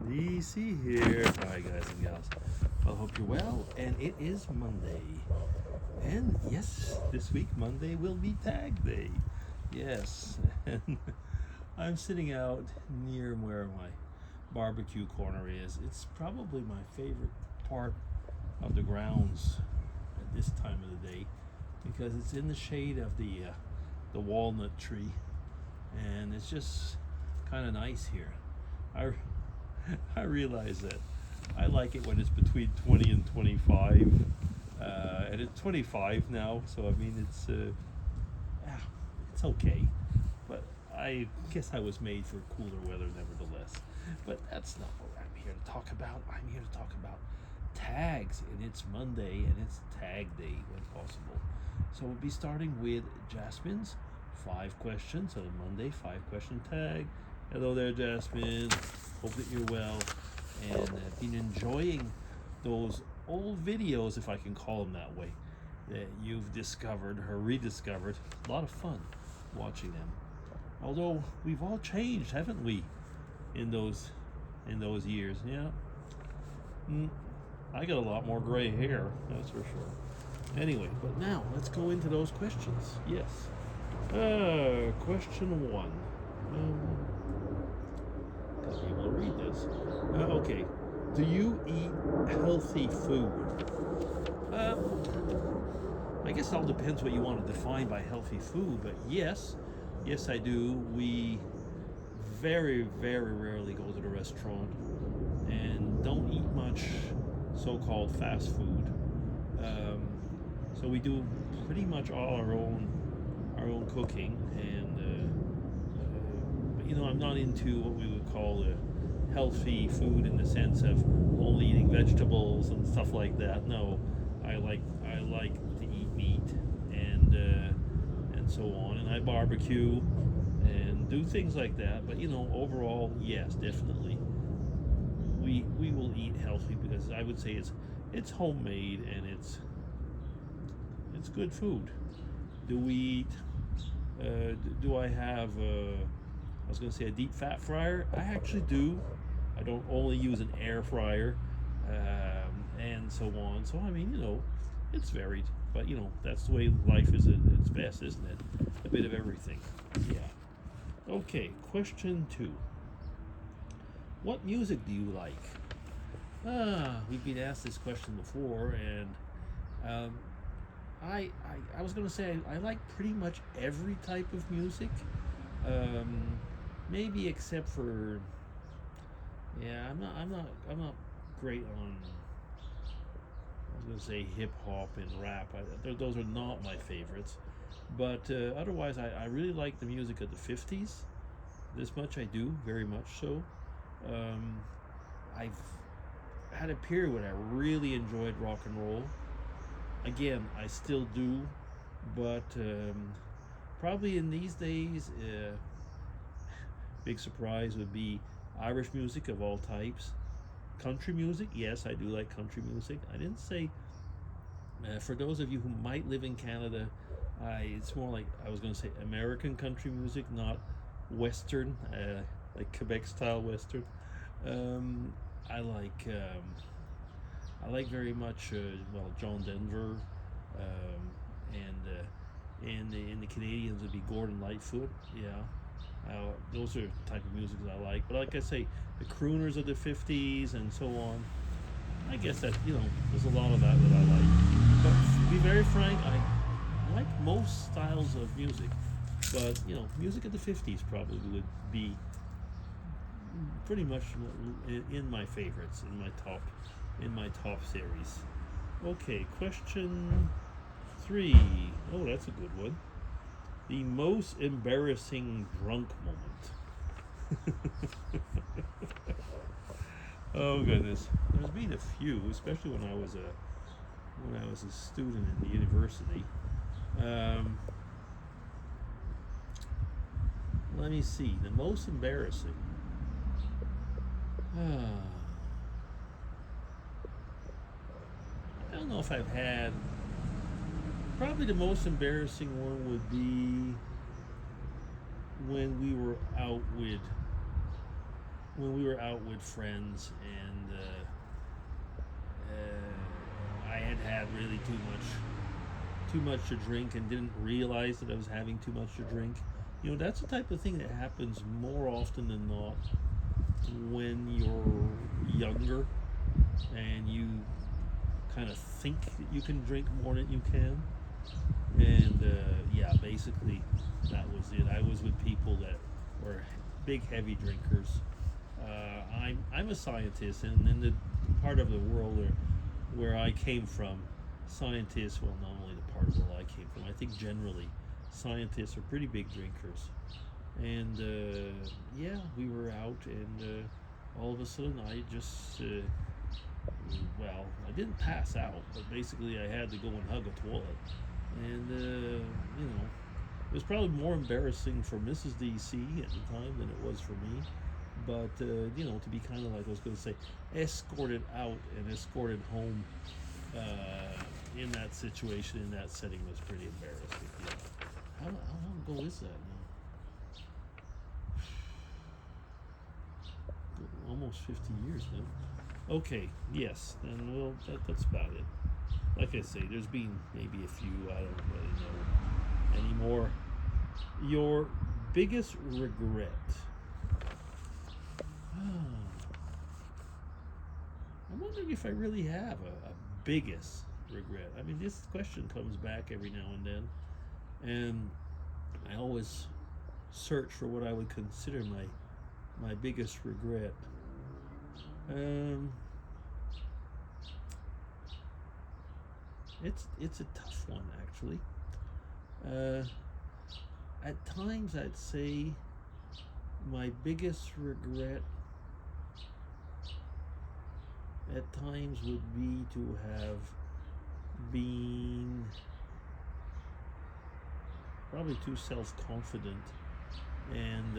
DC here. Hi, guys and gals. Well, I hope you're well. And it is Monday. And yes, this week, Monday, will be Tag Day. Yes. And I'm sitting out near where my barbecue corner is. It's probably my favorite part of the grounds at this time of the day because it's in the shade of the walnut tree. And it's just kind of nice here. I I realize that I like it when it's between 20 and 25, and it's 25 now. So I mean, yeah, it's okay. But I guess I was made for cooler weather, nevertheless. But that's not what I'm here to talk about. I'm here to talk about tags, and it's Monday, and it's Tag Day when possible. So we'll be starting with Jasmine's 5 questions on a Monday 5 question tag. Hello there, Jasmine. Hope that you're well and have been enjoying those old videos, if I can call them that way, that you've discovered or rediscovered. A lot of fun watching them. Although we've all changed, haven't we, in those years? Yeah. I got a lot more gray hair, that's for sure. Anyway, but now let's go into those questions. Yes. Question one. I'll be able to read this. Okay. Do you eat healthy food? I guess it all depends what you want to define by healthy food, but yes, I do. We very, very rarely go to the restaurant and don't eat much so-called fast food. So we do pretty much all our own cooking, and but I'm not into what we would call healthy food in the sense of only eating vegetables and stuff like that. No, I like to eat meat and so on, and I barbecue and do things like that. But overall, yes, definitely, we will eat healthy because I would say it's homemade and it's good food. Do we eat? Do I have? I was going to say a deep fat fryer. I actually do. I don't only use an air fryer, and so on. So I mean, it's varied, but that's the way life is at its best, isn't it? A bit of everything. Yeah. Okay. Question 2. What music do you like? We've been asked this question before, and I was going to say I like pretty much every type of music. Maybe except for, yeah, I'm not great on, I was gonna say hip hop and rap. Those are not my favorites, but otherwise I really like the music of the '50s. This much I do, very much so. I've had a period when I really enjoyed rock and roll. Again, I still do, but probably in these days. Big surprise would be Irish music of all types. Country music, yes, I do like country music. I didn't say, for those of you who might live in Canada, it's more like, I was going to say American country music, not Western, like Quebec style Western. I like very much, John Denver, and in the Canadians would be Gordon Lightfoot, yeah. Those are the type of music that I like. But like I say, the crooners of the '50s and so on, I guess that, there's a lot of that I like. But to be very frank, I like most styles of music. But, music of the '50s probably would be pretty much in my favorites, in my top series. Okay, question 3. Oh, that's a good one. The most embarrassing drunk moment. Oh goodness, there's been a few, especially when I was a student in the university. Let me see. The most embarrassing. I don't know if I've had. Probably the most embarrassing one would be when we were out with when we were out with friends, and I had really too much to drink and didn't realize that I was having too much to drink. You know, that's the type of thing that happens more often than not when you're younger and you kind of think that you can drink more than you can. And yeah, basically that was it. I was with people that were big heavy drinkers. I'm a scientist, and in the part of the world where I came from, scientists, well, not only the part of the world I came from, I think generally scientists are pretty big drinkers. And yeah, we were out, and all of a sudden I just, well, I didn't pass out, but basically I had to go and hug a toilet. And, you know, it was probably more embarrassing for Mrs. DC at the time than it was for me. But, you know, to be kind of like I was going to say, escorted out and escorted home in that situation, in that setting, was pretty embarrassing. Yeah. How long ago is that now? Almost 50 years now. Okay, yes, then well, that's about it. Like I say, there's been maybe a few, I don't really know anymore. Your biggest regret? I'm wondering if I really have a biggest regret. I mean, this question comes back every now and then, and I always search for what I would consider my biggest regret. It's a tough one, actually. At times, I'd say my biggest regret at times would be to have been probably too self-confident, and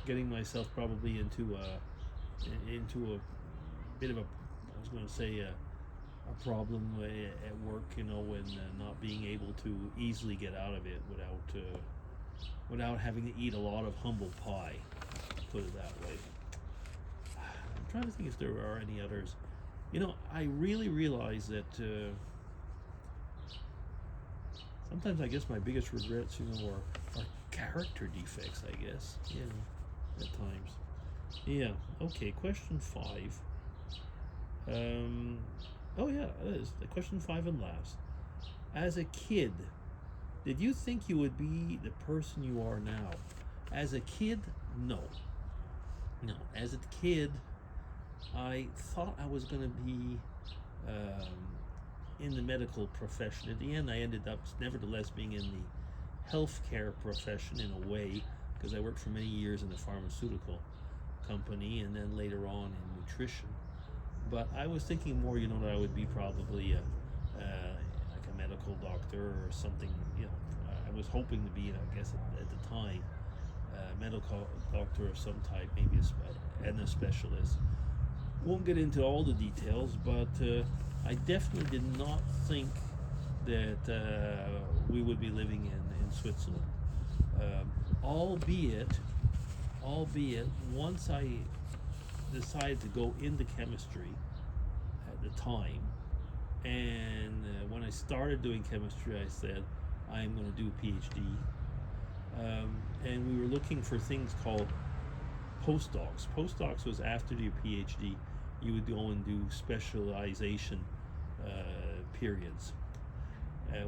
getting myself probably into a bit of a, I was going to say, a problem at work, you know, and not being able to easily get out of it without having to eat a lot of humble pie, put it that way. I'm trying to think if there are any others. You know, I really realize that sometimes I guess my biggest regrets, you know, are character defects, I guess, you know, at times. Yeah, okay, question 5. Oh yeah, that is the question 5 and last. As a kid, did you think you would be the person you are now? As a kid, no. No, as a kid, I thought I was going to be in the medical profession. At the end, I ended up nevertheless being in the healthcare profession in a way, because I worked for many years in a pharmaceutical company and then later on in nutrition. But I was thinking more, you know, that I would be probably like a medical doctor or something. You know, I was hoping to be, I guess, at the time, a medical doctor of some type, maybe a specialist. Won't get into all the details, but I definitely did not think that we would be living in Switzerland. Albeit, once I decided to go into chemistry at the time, and when I started doing chemistry, I said I'm going to do a PhD, and we were looking for things called postdocs. Postdocs was after your PhD, you would go and do specialization periods,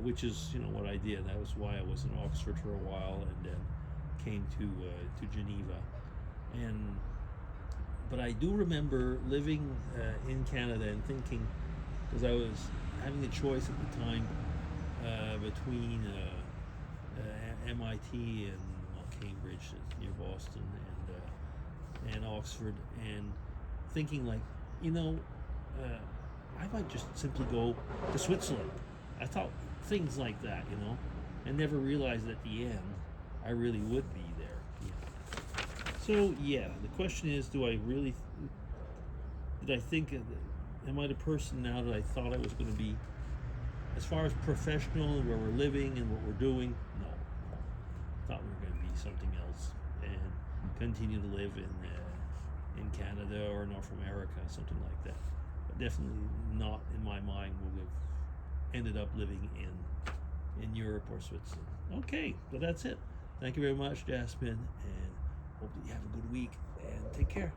which is, you know, what I did. That was why I was in Oxford for a while, and then came to Geneva. But I do remember living in Canada and thinking, because I was having a choice at the time between MIT and Cambridge near Boston and Oxford, and thinking like, you know, I might just simply go to Switzerland. I thought things like that, you know, and never realized at the end I really would be there. Yeah. So yeah, the question is, did I think, am I the person now that I thought I was going to be? As far as professional, where we're living and what we're doing, no. Thought we were going to be something else and continue to live in Canada or North America, something like that. But definitely not in my mind would have ended up living in Europe or Switzerland. Okay, so that's it. Thank you very much, Jasmine, and hope that you have a good week, and take care.